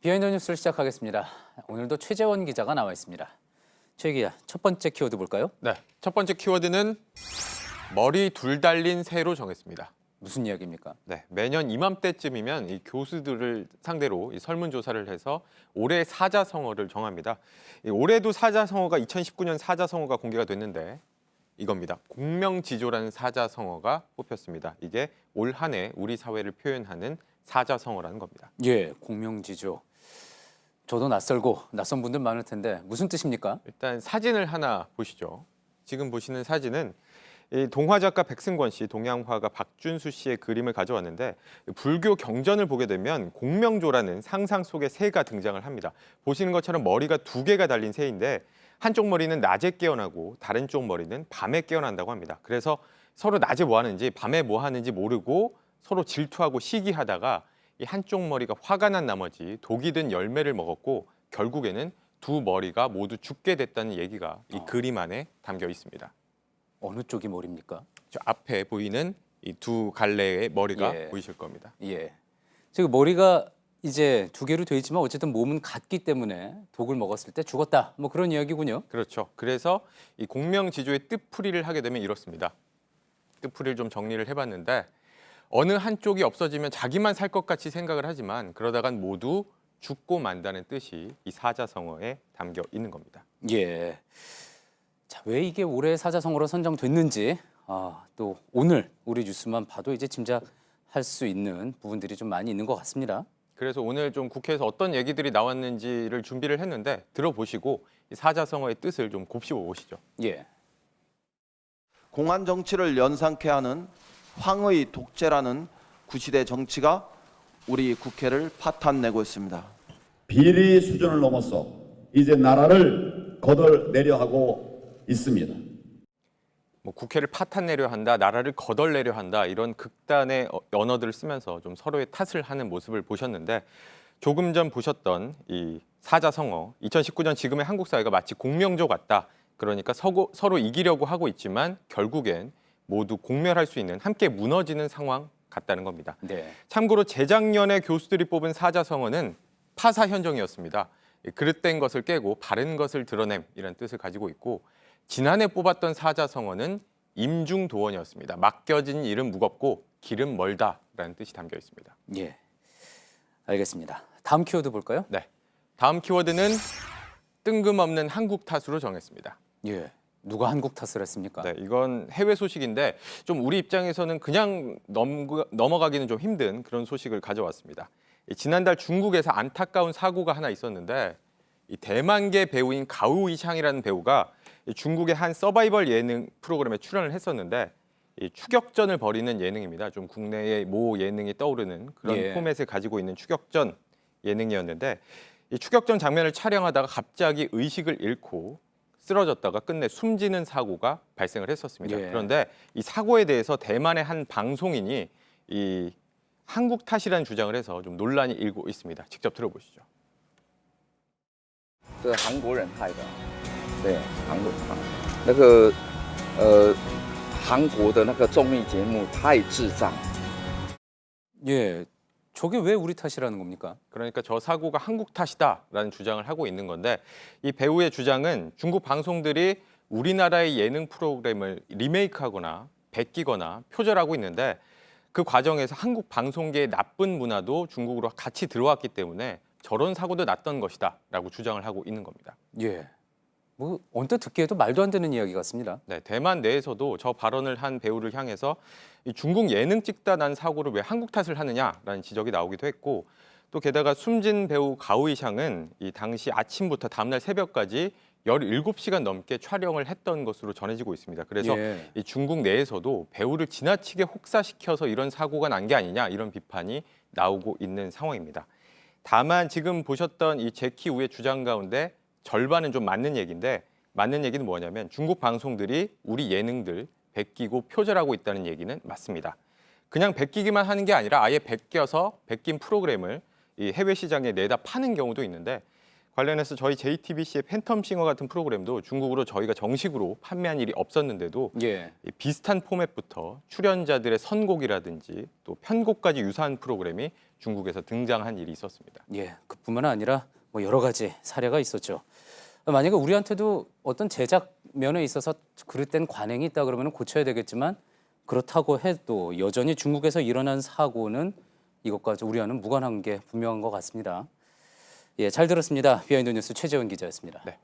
비하인드 뉴스를 시작하겠습니다. 오늘도 최재원 기자가 나와 있습니다. 최 기자, 첫 번째 키워드 볼까요? 네, 첫 번째 키워드는 머리 둘 달린 새로 정했습니다. 무슨 이야기입니까? 네, 매년 이맘때쯤이면 이 교수들을 상대로 이 설문조사를 해서 올해 사자성어를 정합니다. 올해도 사자성어가 2019년 사자성어가 공개가 됐는데 이겁니다. 공명지조라는 사자성어가 뽑혔습니다. 이게 올 한 해 우리 사회를 표현하는 사자성어라는 겁니다. 예, 공명지조. 저도 낯설고 낯선 분들 많을 텐데 무슨 뜻입니까? 일단 사진을 하나 보시죠. 지금 보시는 사진은 이 동화 작가 백승권 씨, 동양화가 박준수 씨의 그림을 가져왔는데 불교 경전을 보게 되면 공명조라는 상상 속의 새가 등장을 합니다. 보시는 것처럼 머리가 두 개가 달린 새인데 한쪽 머리는 낮에 깨어나고 다른 쪽 머리는 밤에 깨어난다고 합니다. 그래서 서로 낮에 뭐 하는지 밤에 뭐 하는지 모르고 서로 질투하고 시기하다가 이 한쪽 머리가 화가 난 나머지 독이 든 열매를 먹었고 결국에는 두 머리가 모두 죽게 됐다는 얘기가 이 그림 안에 담겨 있습니다. 어느 쪽이 머리입니까? 저 앞에 보이는 이 두 갈래의 머리가 예. 보이실 겁니다. 예. 지금 머리가 이제 두 개로 돼 있지만 어쨌든 몸은 같기 때문에 독을 먹었을 때 죽었다. 뭐 그런 이야기군요. 그렇죠. 그래서 이 공명지조의 뜻풀이를 하게 되면 이렇습니다. 뜻풀이를 좀 정리를 해봤는데 어느 한쪽이 없어지면 자기만 살 것 같이 생각을 하지만 그러다간 모두 죽고 만다는 뜻이 이 사자성어에 담겨 있는 겁니다. 예. 자, 왜 이게 올해 사자성어로 선정됐는지 또 오늘 우리 뉴스만 봐도 이제 짐작할 수 있는 부분들이 좀 많이 있는 것 같습니다. 그래서 오늘 좀 국회에서 어떤 얘기들이 나왔는지를 준비를 했는데 들어보시고 이 사자성어의 뜻을 좀 곱씹어 보시죠. 예. 공안 정치를 연상케 하는 황의 독재라는 구시대 정치가 우리 국회를 파탄내고 있습니다. 비리 수준을 넘어서 이제 나라를 걷어내려 하고 있습니다. 뭐 국회를 파탄내려 한다, 나라를 거덜내려 한다 이런 극단의 언어들을 쓰면서 좀 서로의 탓을 하는 모습을 보셨는데 조금 전 보셨던 이 사자성어 2019년 지금의 한국 사회가 마치 공명조 같다. 그러니까 서로 이기려고 하고 있지만 결국엔 모두 공멸할 수 있는 함께 무너지는 상황 같다는 겁니다. 네. 참고로 재작년에 교수들이 뽑은 사자성어는 파사현정이었습니다. 그릇된 것을 깨고 바른 것을 드러냄이라는 뜻을 가지고 있고 지난해 뽑았던 사자성어는 임중도원이었습니다. 맡겨진 일은 무겁고 길은 멀다라는 뜻이 담겨 있습니다. 예. 알겠습니다. 다음 키워드 볼까요? 네, 다음 키워드는 뜬금없는 한국 탓으로 정했습니다. 예. 누가 한국 탓을 했습니까? 네, 이건 해외 소식인데 좀 우리 입장에서는 그냥 넘어가기는 좀 힘든 그런 소식을 가져왔습니다. 지난달 중국에서 안타까운 사고가 하나 있었는데 이 대만계 배우인 가우이샹이라는 배우가 중국의 한 서바이벌 예능 프로그램에 출연을 했었는데 이 추격전을 벌이는 예능입니다. 좀 국내의 모 예능이 떠오르는 그런 예. 포맷을 가지고 있는 추격전 예능이었는데 이 추격전 장면을 촬영하다가 갑자기 의식을 잃고 쓰러졌다가 끝내 숨지는 사고가 발생을 했었습니다. 예. 그런데 이 사고에 대해서 대만의 한 방송인이 이 한국 탓이라는 주장을 해서 좀 논란이 일고 있습니다. 직접 들어보시죠. 这韩国人害的，对，韩国的那个综艺节目太智障。 예. 저게 왜 우리 탓이라는 겁니까? 그러니까 저 사고가 한국 탓이다라는 주장을 하고 있는 건데 이 배우의 주장은 중국 방송들이 우리나라의 예능 프로그램을 리메이크하거나 베끼거나 표절하고 있는데 그 과정에서 한국 방송계의 나쁜 문화도 중국으로 같이 들어왔기 때문에 저런 사고도 났던 것이다라고 주장을 하고 있는 겁니다. 예. 뭐 언뜻 듣기에도 말도 안 되는 이야기 같습니다. 네, 대만 내에서도 저 발언을 한 배우를 향해서 이 중국 예능 찍다 난 사고를 왜 한국 탓을 하느냐라는 지적이 나오기도 했고 또 게다가 숨진 배우 가오이샹은 이 당시 아침부터 다음날 새벽까지 17시간 넘게 촬영을 했던 것으로 전해지고 있습니다. 그래서 예. 이 중국 내에서도 배우를 지나치게 혹사시켜서 이런 사고가 난 게 아니냐 이런 비판이 나오고 있는 상황입니다. 다만 지금 보셨던 이 제키 우의 주장 가운데 절반은 좀 맞는 얘기인데 맞는 얘기는 뭐냐면 중국 방송들이 우리 예능들 베끼고 표절하고 있다는 얘기는 맞습니다. 그냥 베끼기만 하는 게 아니라 아예 베껴서 베낀 프로그램을 이 해외 시장에 내다 파는 경우도 있는데 관련해서 저희 JTBC의 팬텀싱어 같은 프로그램도 중국으로 저희가 정식으로 판매한 일이 없었는데도 예. 이 비슷한 포맷부터 출연자들의 선곡이라든지 또 편곡까지 유사한 프로그램이 중국에서 등장한 일이 있었습니다. 예, 그뿐만 아니라 뭐 여러 가지 사례가 있었죠. 만약에 우리한테도 어떤 제작 면에 있어서 그릇된 관행이 있다 그러면 고쳐야 되겠지만 그렇다고 해도 여전히 중국에서 일어난 사고는 이것과 우리와는 무관한 게 분명한 것 같습니다. 예, 잘 들었습니다. 비하인드 뉴스 최재원 기자였습니다. 네.